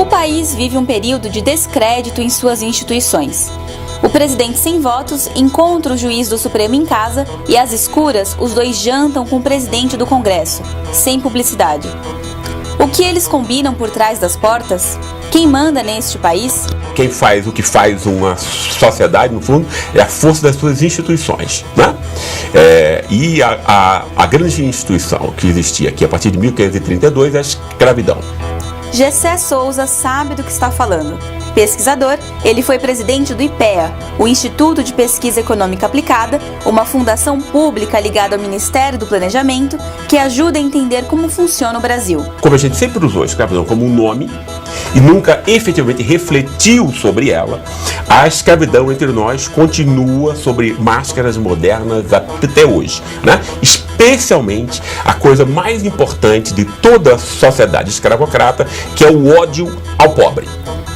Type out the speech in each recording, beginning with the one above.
O país vive um período de descrédito em suas instituições. O presidente sem votos encontra o juiz do Supremo em casa e, às escuras, os dois jantam com o presidente do Congresso, sem publicidade. O que eles combinam por trás das portas? Quem manda neste país? Quem faz o que faz uma sociedade, no fundo, é a força das suas instituições, né? E a grande instituição que existia aqui a partir de 1532 é a escravidão. Gessé Souza sabe do que está falando. Pesquisador, ele foi presidente do IPEA, o Instituto de Pesquisa Econômica Aplicada, uma fundação pública ligada ao Ministério do Planejamento, que ajuda a entender como funciona o Brasil. Como a gente sempre usou a escravidão como um nome e nunca efetivamente refletiu sobre ela, a escravidão entre nós continua sobre máscaras modernas até hoje, né? Especialmente a coisa mais importante de toda a sociedade escravocrata, que é o ódio ao pobre.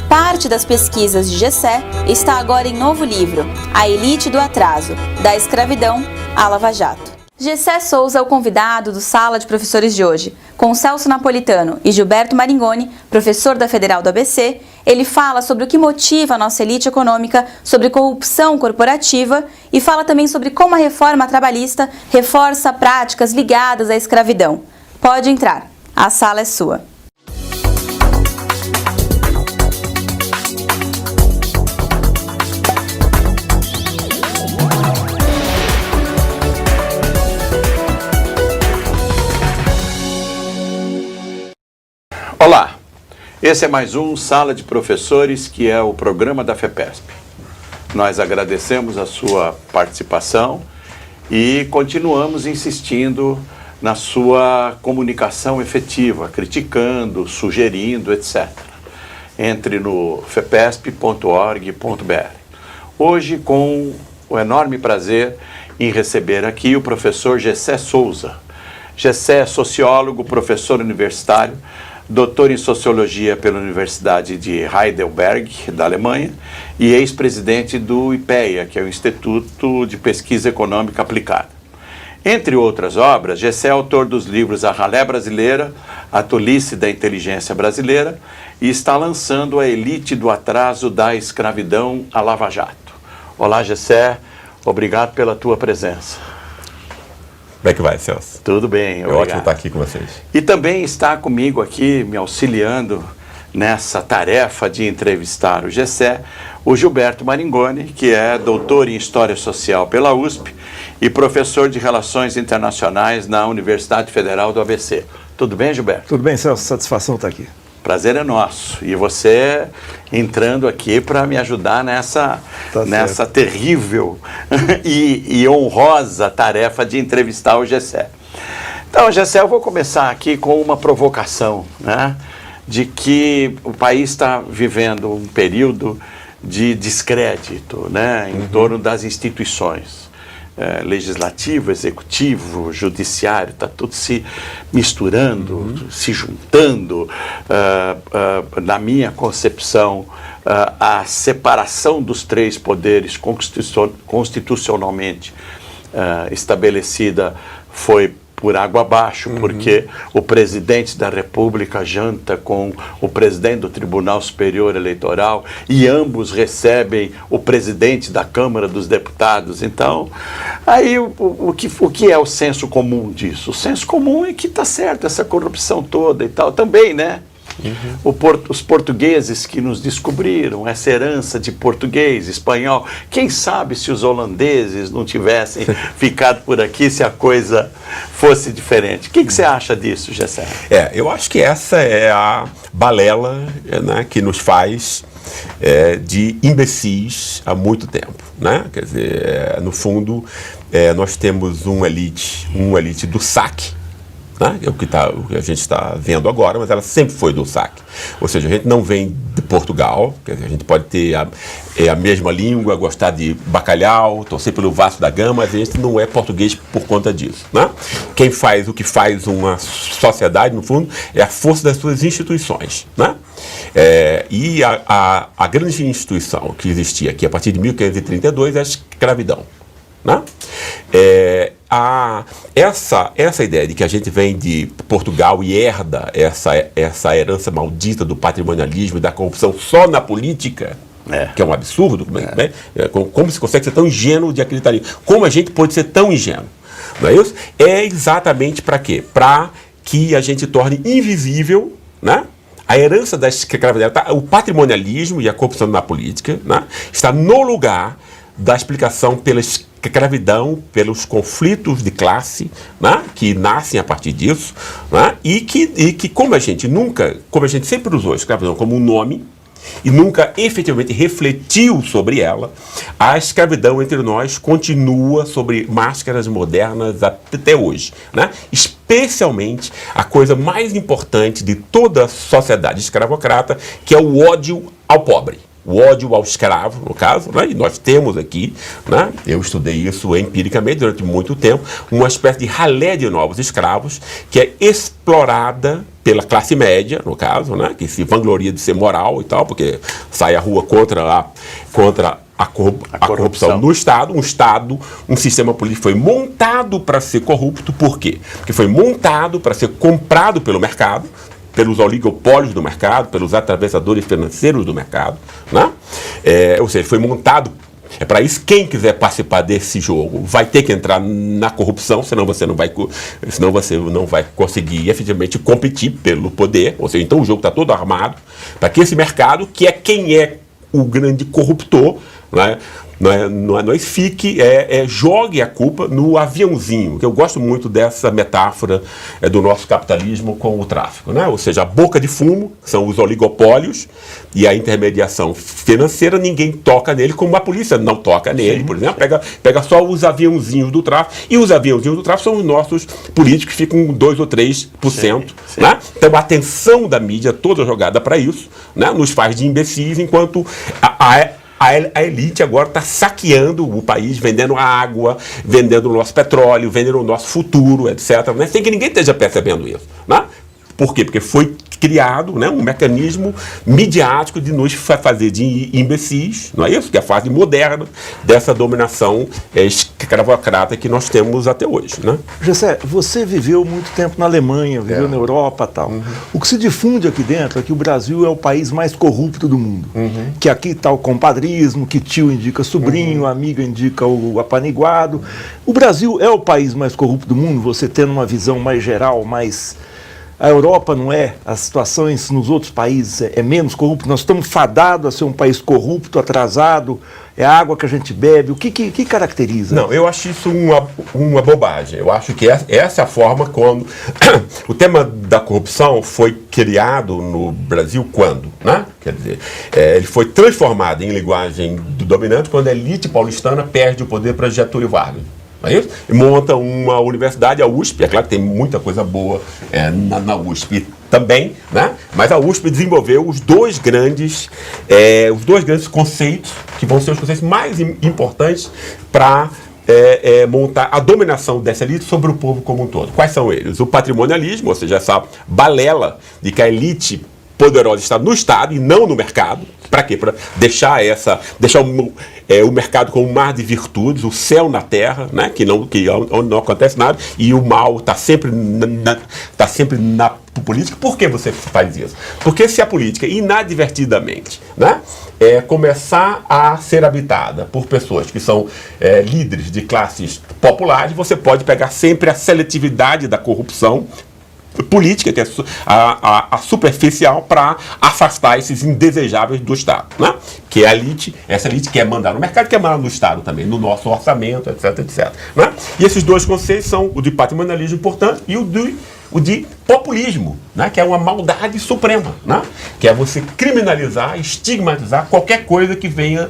Parte das pesquisas de Gessé está agora em novo livro, A Elite do Atraso, da Escravidão à Lava Jato. Gessé Souza é o convidado do Sala de Professores de hoje. Com Celso Napolitano e Gilberto Maringoni, professor da Federal do ABC, ele fala sobre o que motiva a nossa elite econômica, sobre corrupção corporativa e fala também sobre como a reforma trabalhista reforça práticas ligadas à escravidão. Pode entrar, a sala é sua. Olá, esse é mais um Sala de Professores, que é o programa da FEPESP. Nós agradecemos a sua participação e continuamos insistindo na sua comunicação efetiva, criticando, sugerindo, etc. Entre no fepesp.org.br. Hoje, com o enorme prazer em receber aqui o professor Gessé Souza. Gessé é sociólogo, professor universitário, doutor em Sociologia pela Universidade de Heidelberg, da Alemanha, e ex-presidente do IPEA, que é o Instituto de Pesquisa Econômica Aplicada. Entre outras obras, Gessé é autor dos livros A Ralé Brasileira, A Tolice da Inteligência Brasileira, e está lançando A Elite do Atraso, da Escravidão à Lava Jato. Olá, Gessé, obrigado pela tua presença. Como é que vai, Celso? Tudo bem, obrigado. É ótimo estar aqui com vocês. E também está comigo aqui, me auxiliando nessa tarefa de entrevistar o Gessé, o Gilberto Maringoni, que é doutor em História Social pela USP e professor de Relações Internacionais na Universidade Federal do ABC. Tudo bem, Gilberto? Tudo bem, Celso. Satisfação estar aqui. Prazer é nosso. E você entrando aqui para me ajudar nessa terrível e honrosa tarefa de entrevistar o Gessé. Então, Gessé, eu vou começar aqui com uma provocação, né? De que o país está vivendo um período de descrédito, né? Em torno das instituições. Legislativo, executivo, judiciário, está tudo se misturando, se juntando. Na minha concepção, a separação dos três poderes constitucionalmente estabelecida foi por água abaixo, porque o presidente da República janta com o presidente do Tribunal Superior Eleitoral e ambos recebem o presidente da Câmara dos Deputados. Então, aí o que é o senso comum disso? O senso comum é que está certo essa corrupção toda e tal, também, né? Os portugueses que nos descobriram, essa herança de português, espanhol, quem sabe se os holandeses não tivessem ficado por aqui, se a coisa fosse diferente. O que você acha disso, Gessé? Eu acho que essa é a balela, né, que nos faz de imbecis há muito tempo, né? Quer dizer, no fundo, nós temos uma elite do saque, né? É o que a gente está vendo agora, mas ela sempre foi do saque. Ou seja, a gente não vem de Portugal, quer dizer, a gente pode ter a mesma língua, gostar de bacalhau, torcer pelo Vasco da Gama, mas a gente não é português por conta disso, né? Quem faz o que faz uma sociedade, no fundo, é a força das suas instituições, né? E a grande instituição que existia aqui a partir de 1532 é a escravidão, né? essa ideia de que a gente vem de Portugal e herda essa herança maldita do patrimonialismo e da corrupção só na política, que é um absurdo, né? Como se consegue ser tão ingênuo de acreditar nisso? Como a gente pode ser tão ingênuo? Não é isso? É exatamente para quê? Para que a gente torne invisível, né, a herança da escravidão. O patrimonialismo e a corrupção na política, né, está no lugar da explicação pela escravidão, pelos conflitos de classe, né, que nascem a partir disso, né, e que como a gente sempre usou a escravidão como um nome e nunca efetivamente refletiu sobre ela, a escravidão entre nós continua sobre máscaras modernas até hoje, né? Especialmente a coisa mais importante de toda a sociedade escravocrata, que é o ódio ao pobre. O ódio ao escravo, no caso, né? E nós temos aqui, né? Eu estudei isso empiricamente durante muito tempo, uma espécie de ralé de novos escravos que é explorada pela classe média, no caso, né? Que se vangloria de ser moral e tal, porque sai à rua contra a corrupção no Estado. Um sistema político foi montado para ser corrupto. Por quê? Porque foi montado para ser comprado pelo mercado, pelos oligopólios do mercado, pelos atravessadores financeiros do mercado, né? Ou seja, foi montado. É para isso, quem quiser participar desse jogo vai ter que entrar na corrupção, senão você não vai conseguir efetivamente competir pelo poder. Ou seja, então o jogo está todo armado para que esse mercado, que é quem é o grande corruptor, né, jogue a culpa no aviãozinho, que eu gosto muito dessa metáfora do nosso capitalismo com o tráfico, né? Ou seja, a boca de fumo, que são os oligopólios, e a intermediação financeira, ninguém toca nele, como a polícia não toca nele, por exemplo, pega só os aviãozinhos do tráfico, e os aviãozinhos do tráfico são os nossos políticos que ficam 2 ou 3%. Né? Então a atenção da mídia toda jogada para isso, né? Nos faz de imbecis, enquanto a elite agora está saqueando o país, vendendo a água, vendendo o nosso petróleo, vendendo o nosso futuro, etc. Né? Sem que ninguém esteja percebendo isso. Né? Por quê? Porque foi criado, né, um mecanismo midiático de nos fazer de imbecis, não é isso? Que é a fase moderna dessa dominação escravocrata que nós temos até hoje. Né? Gessé, você viveu muito tempo na Alemanha, viveu na Europa e tal. O que se difunde aqui dentro é que o Brasil é o país mais corrupto do mundo. Que aqui está o compadrismo, que tio indica sobrinho, amiga indica o apaniguado. O Brasil é o país mais corrupto do mundo, você tendo uma visão mais geral, mais... A Europa não é, as situações nos outros países é menos corrupto, nós estamos fadados a ser um país corrupto, atrasado, é a água que a gente bebe, o que caracteriza? Não, eu acho isso uma bobagem, eu acho que essa é a forma quando... O tema da corrupção foi criado no Brasil quando, né? Quer dizer, ele foi transformado em linguagem do dominante quando a elite paulistana perde o poder para Getúlio Vargas. É isso? E monta uma universidade, a USP, é claro que tem muita coisa boa na USP também, né? Mas a USP desenvolveu os dois grandes conceitos, que vão ser os conceitos mais importantes para montar a dominação dessa elite sobre o povo como um todo. Quais são eles? O patrimonialismo, ou seja, essa balela de que a elite poderosa está no Estado e não no mercado. Para quê? Para deixar o mercado com um mar de virtudes, o céu na terra, né? Onde não acontece nada, e o mal está sempre na política. Por que você faz isso? Porque se a política, inadvertidamente, né, começar a ser habitada por pessoas que são líderes de classes populares, você pode pegar sempre a seletividade da corrupção política, que é a superficial, para afastar esses indesejáveis do Estado, né? Que é essa elite quer mandar no mercado, quer mandar no Estado também, no nosso orçamento, etc, etc. Né? E esses dois conceitos são o de patrimonialismo, portanto, e o de populismo, né? Que é uma maldade suprema, né? Que é você criminalizar, estigmatizar qualquer coisa que venha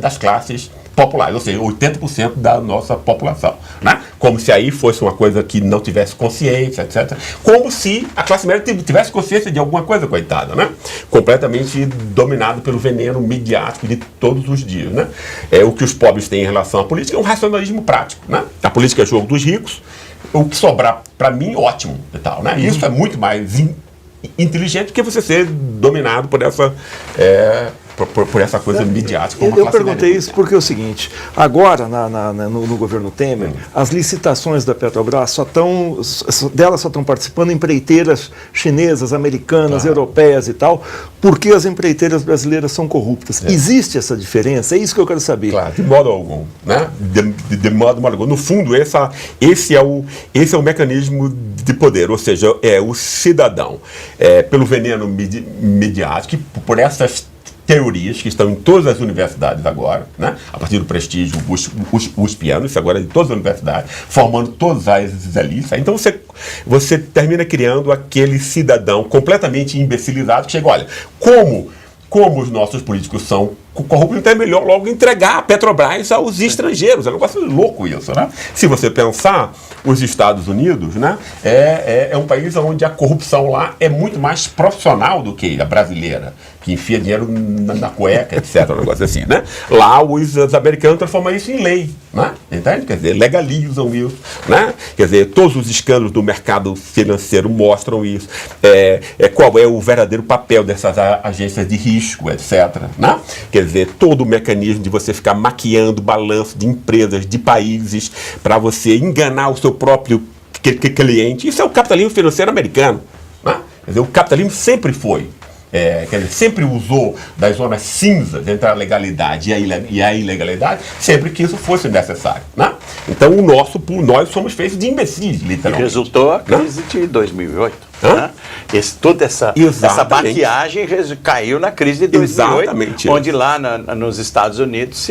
das classes populares, ou seja, 80% da nossa população, né? Como se aí fosse uma coisa que não tivesse consciência, etc. Como se a classe média tivesse consciência de alguma coisa, coitada, né? Completamente dominado pelo veneno midiático de todos os dias, né? O que os pobres têm em relação à política é um racionalismo prático, né? A política é jogo dos ricos, o que sobrar para mim, ótimo e tal, né? Isso é muito mais inteligente do que você ser dominado por por essa coisa midiática. Como Eu perguntei isso porque é o seguinte, agora no governo Temer, as licitações da Petrobras só estão participando empreiteiras chinesas, americanas, europeias e tal, porque as empreiteiras brasileiras são corruptas. Existe essa diferença? É isso que eu quero saber. Claro, de modo algum, né? De modo algum. No fundo, esse é o mecanismo de poder, ou seja, é o cidadão, pelo veneno midiático, por essas teorias que estão em todas as universidades agora, né? A partir do prestígio USPiano, isso agora é de todas as universidades, formando todas as elites. Então você termina criando aquele cidadão completamente imbecilizado que chega, olha, como os nossos políticos são corruptos, então é melhor logo entregar a Petrobras aos estrangeiros. É um negócio louco isso, né? Se você pensar, os Estados Unidos, né, é um país onde a corrupção lá é muito mais profissional do que a brasileira, que enfia dinheiro na cueca, etc. Um negócio assim, né? Lá os americanos transformam isso em lei, né? Entende? Quer dizer, legalizam isso, né? Quer dizer, todos os escândalos do mercado financeiro mostram isso. Qual é o verdadeiro papel dessas agências de risco, etc. Né? Quer dizer, todo o mecanismo de você ficar maquiando balanço de empresas, de países, para você enganar o seu próprio cliente. Isso é o capitalismo financeiro americano. Né? Quer dizer, o capitalismo sempre foi. Quer dizer, sempre usou das zonas cinzas entre a legalidade e a ilegalidade, sempre que isso fosse necessário. Né? Então, nós somos feitos de imbecis, literalmente. E resultou a crise de 2008. Né? Toda essa maquiagem caiu na crise de 2008, exatamente, onde lá nos Estados Unidos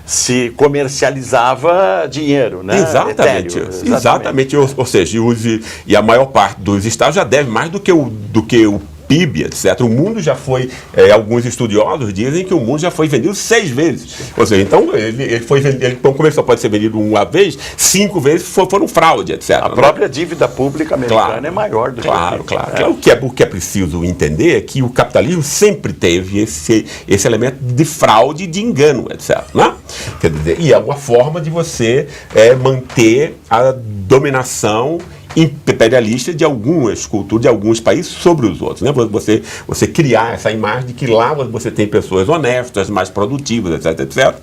se comercializava dinheiro. Né? Exatamente. Exatamente. Ou seja, e a maior parte dos estados já deve mais do que o PIB, etc. O mundo já foi, alguns estudiosos dizem que o mundo já foi vendido 6 vezes. Ou seja, então como ele só pode ser vendido uma vez, 5 vezes foram fraude, etc. A própria dívida pública americana é maior do que Claro. O que é preciso entender é que o capitalismo sempre teve esse elemento de fraude, de engano, etc. Né? Quer dizer, e é uma forma de você manter a dominação imperialista de algumas culturas, de alguns países sobre os outros, né? Você criar essa imagem de que lá você tem pessoas honestas, mais produtivas, etc.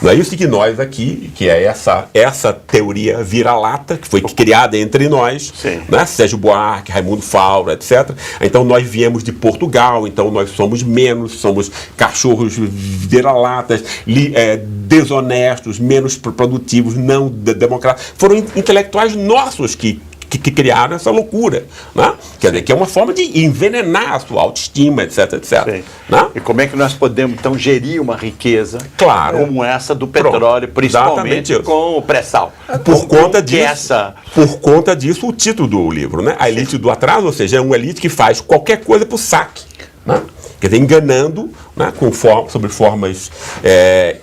Não é isso que nós aqui, que é essa teoria vira-lata, que foi criada entre nós, né? Sérgio Buarque, Raimundo Faura, etc. Então nós viemos de Portugal, então nós somos somos cachorros vira-latas, desonestos, menos produtivos, não democráticos. Foram intelectuais nossos que criaram essa loucura, né? Quer dizer, que é uma forma de envenenar a sua autoestima, etc. Né? E como é que nós podemos, então, gerir uma riqueza como essa do petróleo, principalmente com o pré-sal? Por conta disso, o título do livro, né? A elite do atraso, ou seja, é uma elite que faz qualquer coisa por saque, né? Quer dizer, enganando, né, sobre formas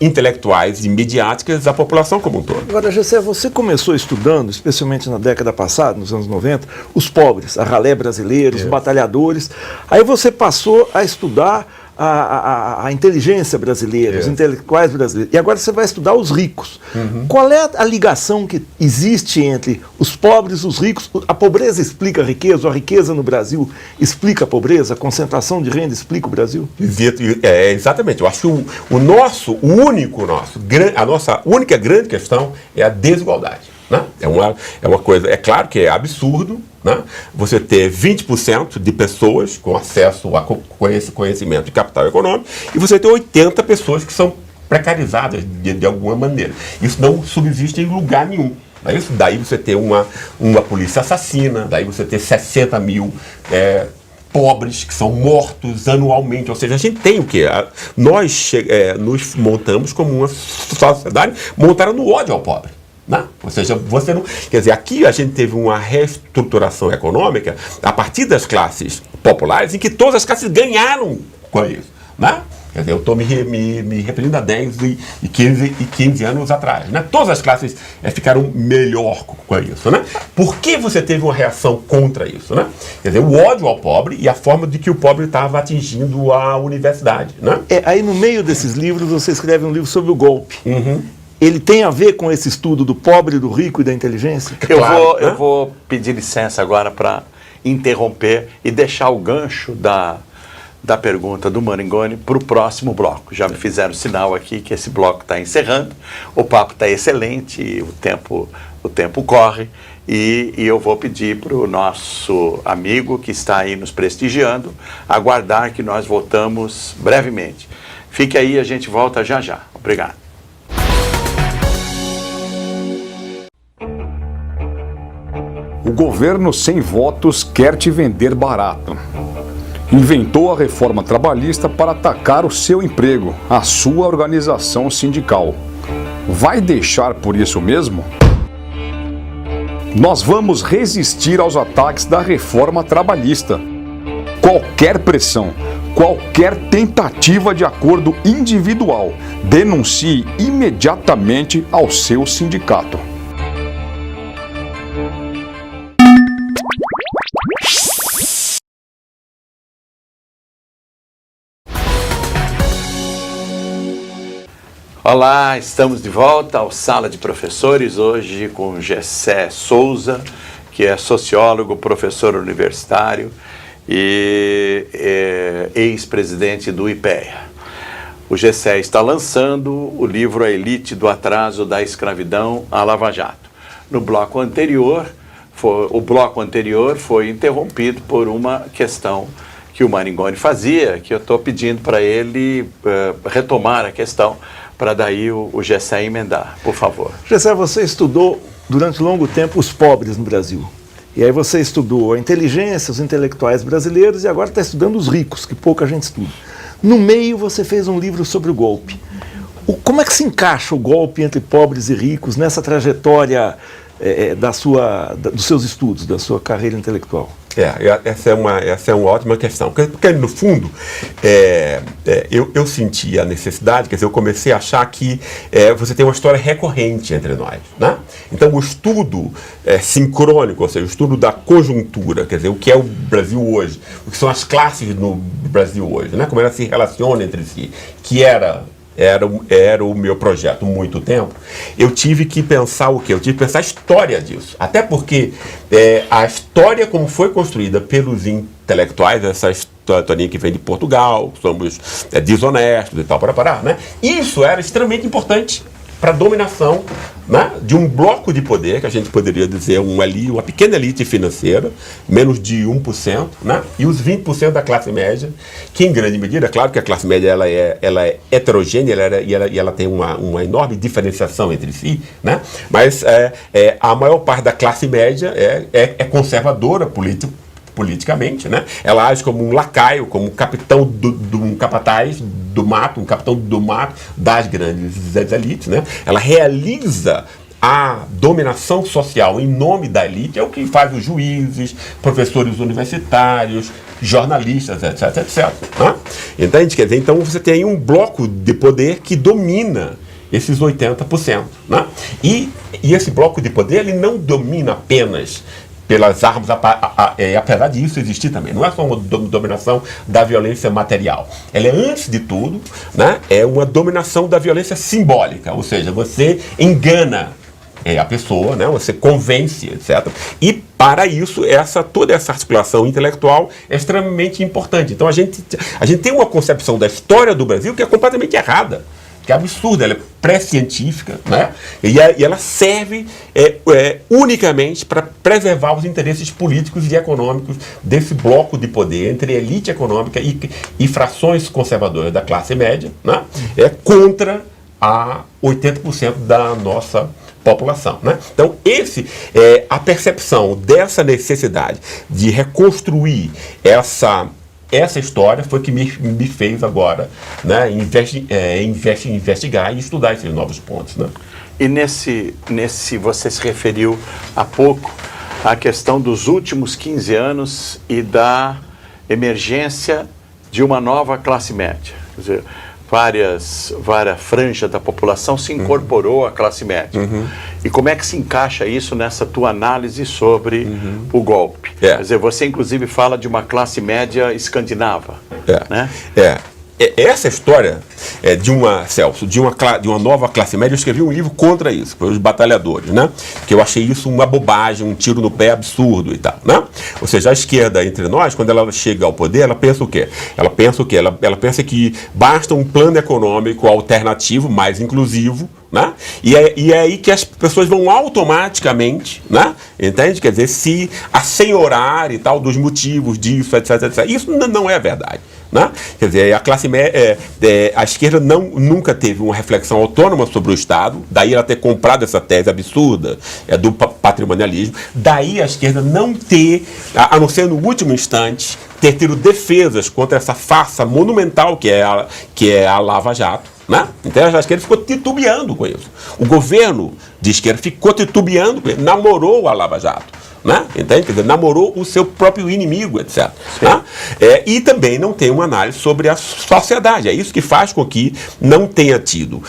intelectuais e midiáticas a população como um todo. Agora, Gessé, você começou estudando, especialmente na década passada, nos anos 90, os pobres, a ralé brasileiros, os batalhadores. Aí você passou a estudar a inteligência brasileira, os intelectuais brasileiros. E agora você vai estudar os ricos. Qual é a ligação que existe entre os pobres e os ricos? A pobreza explica a riqueza? A riqueza no Brasil explica a pobreza? A concentração de renda explica o Brasil? Exatamente. Eu acho que a nossa única grande questão é a desigualdade. Né? É uma coisa, é claro que é absurdo, né? Você ter 20% de pessoas com acesso a conhecimento de capital econômico e você ter 80 pessoas que são precarizadas de alguma maneira. Isso não subsiste em lugar nenhum. Daí você ter uma polícia assassina, daí você ter 60 mil pobres que são mortos anualmente. Ou seja, a gente tem o quê? Nós nos montamos como uma sociedade montada no ódio ao pobre. Não. Ou seja, você não. Quer dizer, aqui a gente teve uma reestruturação econômica a partir das classes populares, em que todas as classes ganharam com isso. Né? Quer dizer, eu estou me referindo a 10 e 15 anos atrás. Né? Todas as classes ficaram melhor com isso. Né? Por que você teve uma reação contra isso? Né? Quer dizer, o ódio ao pobre e a forma de que o pobre estava atingindo a universidade. Né? Aí no meio desses livros você escreve um livro sobre o golpe. Ele tem a ver com esse estudo do pobre, do rico e da inteligência? Eu vou pedir licença agora para interromper e deixar o gancho da pergunta do Marangoni para o próximo bloco. Já me fizeram sinal aqui que esse bloco está encerrando, o papo está excelente, o tempo corre, e eu vou pedir para o nosso amigo que está aí nos prestigiando aguardar que nós voltamos brevemente. Fique aí, a gente volta já já. Obrigado. O governo sem votos quer te vender barato. Inventou a reforma trabalhista para atacar o seu emprego, a sua organização sindical. Vai deixar por isso mesmo? Nós vamos resistir aos ataques da reforma trabalhista. Qualquer pressão, qualquer tentativa de acordo individual, denuncie imediatamente ao seu sindicato. Olá, estamos de volta ao Sala de Professores, hoje com Gessé Souza, que é sociólogo, professor universitário e ex-presidente do IPEA. O Gessé está lançando o livro A Elite do Atraso da Escravidão à Lava Jato. No bloco anterior, o bloco anterior foi interrompido por uma questão que o Marangoni fazia, que eu estou pedindo para ele retomar a questão, para daí o Gessé emendar, por favor. Gessé, você estudou durante longo tempo os pobres no Brasil. E aí você estudou a inteligência, os intelectuais brasileiros, e agora está estudando os ricos, que pouca gente estuda. No meio você fez um livro sobre o golpe. Como é que se encaixa o golpe entre pobres e ricos nessa trajetória dos seus estudos, da sua carreira intelectual? Essa é uma ótima questão, porque no fundo eu senti a necessidade, quer dizer, eu comecei a achar que você tem uma história recorrente entre nós, né? Então o estudo sincrônico, ou seja, o estudo da conjuntura, quer dizer, o que é o Brasil hoje, o que são as classes no Brasil hoje, né? Como elas se relacionam entre si, que era o meu projeto há muito tempo, eu tive que pensar o quê? Eu tive que pensar a história disso. Até porque a história como foi construída pelos intelectuais, essa historinha que vem de Portugal, somos desonestos e tal, né? Isso era extremamente importante para a dominação, né, de um bloco de poder, que a gente poderia dizer uma pequena elite financeira, menos de 1%, né, e os 20% da classe média, que em grande medida, claro que a classe média ela é heterogênea e ela tem uma enorme diferenciação entre si, né, mas a maior parte da classe média é conservadora politicamente, né? Ela age como um lacaio, como um capitão um capataz do mato, um capitão do mato das grandes elites, né? Ela realiza a dominação social em nome da elite, é o que faz os juízes, professores universitários, jornalistas, etc. Né? Entende? Quer dizer, então você tem aí um bloco de poder que domina esses 80%. Né? E esse bloco de poder ele não domina apenas pelas armas, apesar disso existir também. Não é só uma dominação da violência material. Ela é, antes de tudo, né, é uma dominação da violência simbólica, ou seja, você engana a pessoa, né, você convence, etc. E, para isso, toda essa articulação intelectual é extremamente importante. Então, a gente tem uma concepção da história do Brasil que é completamente errada, que é absurda, ela é pré-científica, né? E ela serve unicamente para preservar os interesses políticos e econômicos desse bloco de poder entre elite econômica e frações conservadoras da classe média, né? Contra a 80% da nossa população, né? Então, a percepção dessa necessidade de reconstruir essa história foi que me fez agora, né, investigar e estudar esses novos pontos, né? E nesse você se referiu há pouco à questão dos últimos 15 anos e da emergência de uma nova classe média. Quer dizer, várias franjas da população se incorporou à classe média. E como é que se encaixa isso nessa tua análise sobre o golpe? Quer dizer, você inclusive fala de uma classe média escandinava, né? essa história de uma nova classe média, eu escrevi um livro contra isso, para os batalhadores, né? Que eu achei isso uma bobagem, um tiro no pé absurdo e tal, né? Ou seja, a esquerda entre nós, quando ela chega ao poder, ela pensa o quê? Ela pensa que basta um plano econômico alternativo, mais inclusivo, né? E é aí que as pessoas vão automaticamente, né? Entende? Quer dizer, se assenhorar e tal dos motivos disso, etc, etc. Isso não é verdade. Né? Quer dizer, a classe média, a esquerda nunca teve uma reflexão autônoma sobre o Estado, daí ela ter comprado essa tese absurda do patrimonialismo, daí a esquerda não ter, a não ser no último instante, ter tido defesas contra essa farsa monumental que é a Lava Jato. Né? Então a esquerda ficou titubeando com isso. O governo de esquerda ficou titubeando com isso, namorou a Lava Jato. Né? Entende? Quer dizer, namorou o seu próprio inimigo, etc. Né? E também não tem uma análise sobre a sociedade. É isso que faz com que não tenha tido,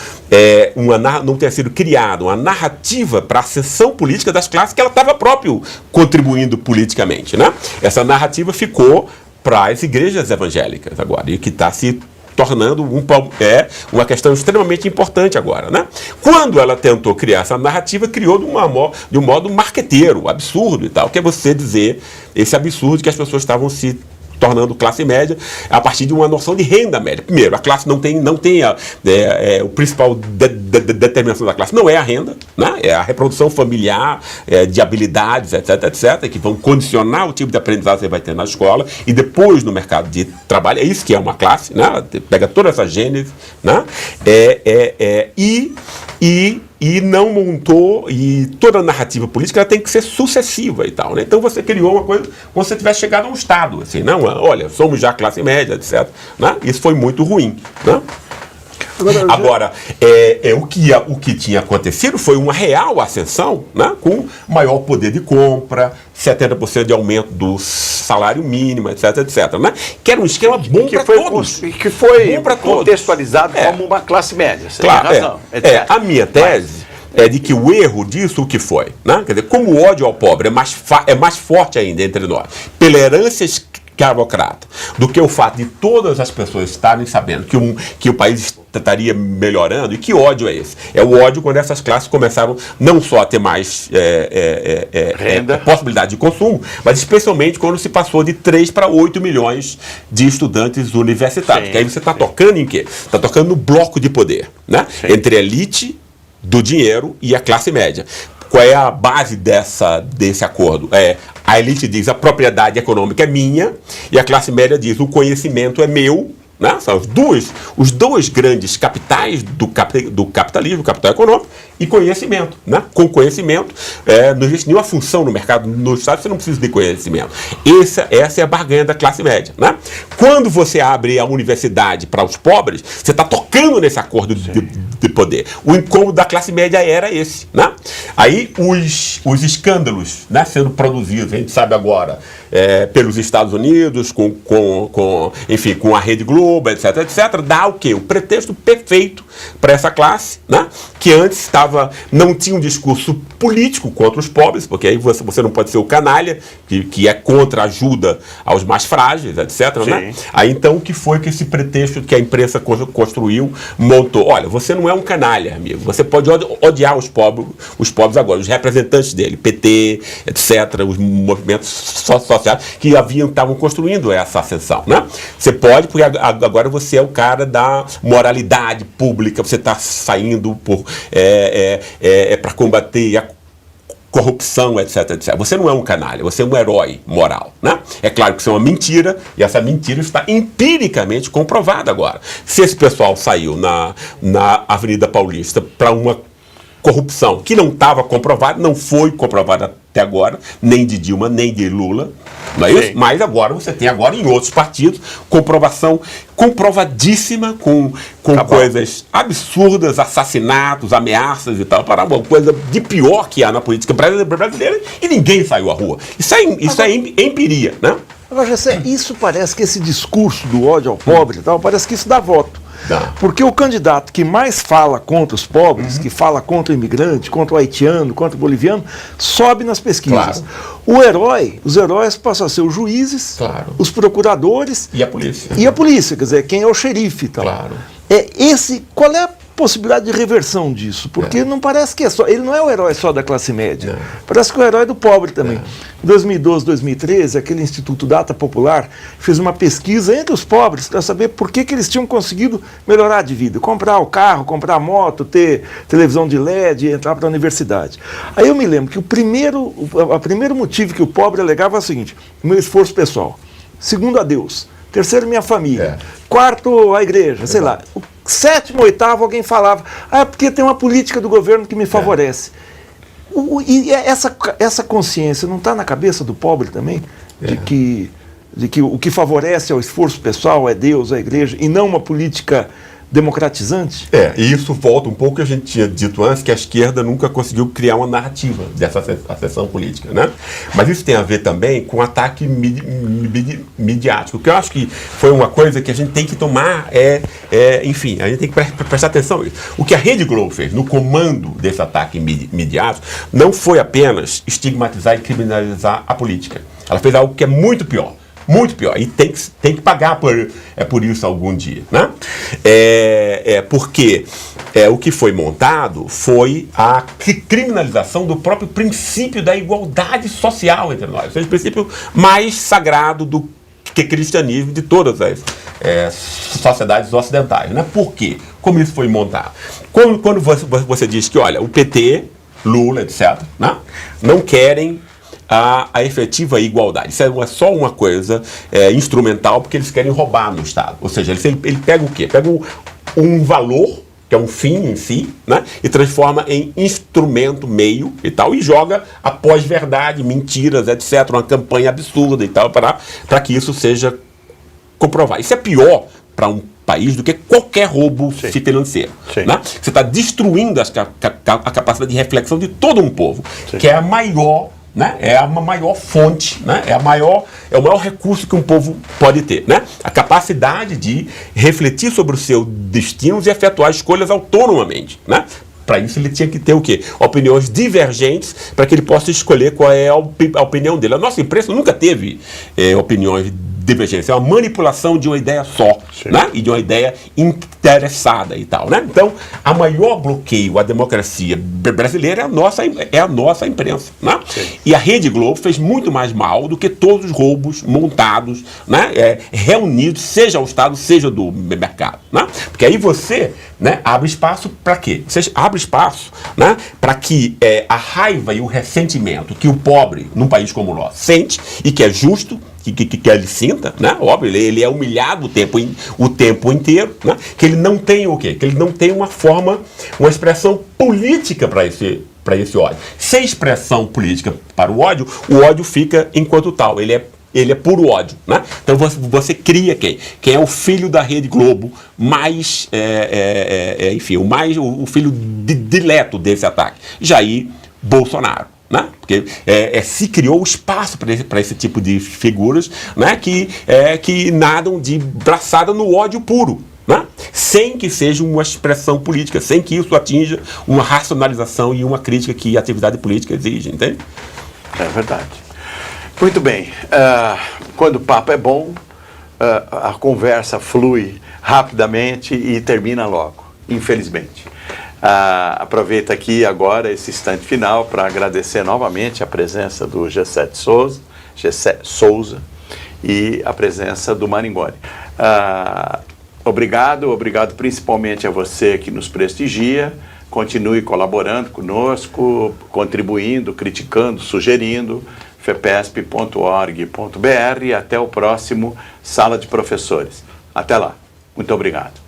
não tenha sido criada uma narrativa para a ascensão política das classes que ela estava próprio contribuindo politicamente. Né? Essa narrativa ficou para as igrejas evangélicas agora, e que está se tornando uma questão extremamente importante agora, né? Quando ela tentou criar essa narrativa, criou de um modo marqueteiro, absurdo e tal, que é você dizer esse absurdo que as pessoas estavam se tornando classe média a partir de uma noção de renda média. Primeiro, a classe não tem o principal determinação da classe não é a renda, né? É a reprodução familiar, de habilidades, etc, etc, que vão condicionar o tipo de aprendizado que você vai ter na escola e depois no mercado de trabalho. É isso que é uma classe, né? Pega toda essa gênese, né? E não montou, e toda a narrativa política ela tem que ser sucessiva e tal, né? Então você criou uma coisa como se você tivesse chegado a um estado, assim, não, olha, somos já classe média, etc. Né? Isso foi muito ruim, né? Agora, o que tinha acontecido foi uma real ascensão, né, com maior poder de compra, 70% de aumento do salário mínimo, etc, etc. Né? Que era um esquema bom para todos. Que foi contextualizado como uma classe média. Você claro, tem razão. A minha tese é de que o erro disso, o que foi? Né? Quer dizer, como o ódio ao pobre é mais forte ainda entre nós, pela herança escravocrata, do que o fato de todas as pessoas estarem sabendo que o país estaria melhorando. E que ódio é esse? É o ódio quando essas classes começaram não só a ter mais possibilidade de consumo, mas especialmente quando se passou de 3 para 8 milhões de estudantes universitários. Sim, que aí você está tocando em quê? Está tocando no bloco de poder, né? Entre a elite do dinheiro e a classe média. Qual é a base desse acordo? A elite diz a propriedade econômica é minha e a classe média diz o conhecimento é meu. Né? São os dois grandes capitais do capitalismo, capital econômico e conhecimento. Né? Com conhecimento, não existe nenhuma função no mercado, no Estado você não precisa de conhecimento. Essa é a barganha da classe média. Né? Quando você abre a universidade para os pobres, você está tocando nesse acordo de poder. O incômodo da classe média era esse. Né? Aí os escândalos, né, sendo produzidos, a gente sabe agora, pelos Estados Unidos, enfim, com a Rede Globo, etc, etc, dá o quê? O pretexto perfeito para essa classe, né? Que antes não tinha um discurso político contra os pobres, porque aí você não pode ser o canalha, que é contra a ajuda aos mais frágeis, etc. Né? Aí então o que foi que esse pretexto que a imprensa construiu, montou? Olha, você não é um canalha, amigo, você pode odiar os pobres agora, os representantes dele, PT, etc., os movimentos sociais que estavam construindo essa ascensão, né? Você pode, porque agora você é o cara da moralidade pública, você está saindo para combater a corrupção, etc, etc. Você não é um canalha, você é um herói moral, né? É claro que isso é uma mentira, e essa mentira está empiricamente comprovada agora. Se esse pessoal saiu na Avenida Paulista para uma corrupção que não estava comprovada, não foi comprovada até agora, nem de Dilma, nem de Lula, não é isso? Mas agora você tem em outros partidos comprovação comprovadíssima com coisas absurdas, assassinatos, ameaças e tal, para uma coisa de pior que há na política brasileira, e ninguém saiu à rua. Isso é empiria, né? Agora, Gessé, isso parece que esse discurso do ódio ao pobre e tal, parece que isso dá voto. Dá. Porque o candidato que mais fala contra os pobres, que fala contra o imigrante, contra o haitiano, contra o boliviano, sobe nas pesquisas. Claro. Os heróis passam a ser os juízes, Claro. os procuradores E a polícia. e a polícia, quer dizer, quem é o xerife e tal. Claro. Qual é a possibilidade de reversão disso? Porque não parece que é só, ele não é o herói só da classe média, Não. parece que é o herói do pobre também. Em 2012, 2013, aquele Instituto Data Popular fez uma pesquisa entre os pobres para saber por que eles tinham conseguido melhorar de vida, comprar o carro, comprar a moto, ter televisão de LED, entrar para a universidade. Aí eu me lembro que o primeiro motivo que o pobre alegava é o seguinte: meu esforço pessoal, segundo a Deus, terceiro minha família, quarto a igreja, sei lá. O sétimo, oitavo, alguém falava, porque tem uma política do governo que me favorece. E essa consciência não está na cabeça do pobre também? De que o que favorece é o esforço pessoal, é Deus, é a igreja, e não uma política democratizante? E isso volta um pouco ao que a gente tinha dito antes, que a esquerda nunca conseguiu criar uma narrativa dessa acessão política, né? Mas isso tem a ver também com o ataque midiático, que eu acho que foi uma coisa que a gente tem que tomar, enfim, a gente tem que prestar atenção nisso. O que a Rede Globo fez no comando desse ataque midiático não foi apenas estigmatizar e criminalizar a política. Ela fez algo que é muito pior. Muito pior. E tem que pagar por isso algum dia, né? Porque o que foi montado foi a criminalização do próprio princípio da igualdade social entre nós. Ou seja, o princípio mais sagrado do que cristianismo de todas as sociedades ocidentais, né? Por quê? Como isso foi montado? Quando você diz que, olha, o PT, Lula, etc., né, não querem a efetiva igualdade. Isso é só uma coisa instrumental, porque eles querem roubar no Estado. Ou seja, ele pega o quê? Pega um valor, que é um fim em si, né, e transforma em instrumento, meio e tal, e joga a pós-verdade, mentiras, etc., uma campanha absurda e tal, para que isso seja comprovado. Isso é pior para um país do que qualquer roubo financeiro. Né? Você está destruindo a capacidade de reflexão de todo um povo, que é a maior, né? É a maior fonte, né? É o maior recurso que um povo pode ter, né? A capacidade de refletir sobre o seu destino e efetuar escolhas autonomamente, né? Para isso ele tinha que ter o quê? Opiniões divergentes para que ele possa escolher qual é a opinião dele. A nossa imprensa nunca teve opiniões divergentes. É uma manipulação de uma ideia só, né? E de uma ideia interessada e tal, né? Então, a maior bloqueio à democracia brasileira é a nossa imprensa, né? E a Rede Globo fez muito mais mal do que todos os roubos montados, né? Reunidos, seja ao Estado, seja do mercado, né? Porque aí você, né, abre espaço para quê? Você abre espaço, né, para que a raiva e o ressentimento que o pobre, num país como o nosso, sente e que é justo, que ele sinta, né? Óbvio, ele é humilhado o tempo inteiro, né? Que ele não tem o quê? Que ele não tem uma expressão política para esse ódio. Sem expressão política para o ódio fica enquanto tal. Ele é puro ódio, né? Então você cria quem? Quem é o filho da Rede Globo, mais, enfim, o filho dileto desse ataque? Jair Bolsonaro. Né? Porque se criou espaço para esse tipo de figuras, né? que nadam de braçada no ódio puro, né? Sem que seja uma expressão política, sem que isso atinja uma racionalização e uma crítica que a atividade política exige, entende? É verdade. Muito bem. Quando o papo é bom, a conversa flui rapidamente e termina logo, infelizmente. Aproveito aqui agora esse instante final para agradecer novamente a presença do Gessé Souza e a presença do Maringoni. Obrigado principalmente a você que nos prestigia. Continue colaborando conosco, contribuindo, criticando, sugerindo. fepesp.org.br e até o próximo Sala de Professores. Até lá. Muito obrigado.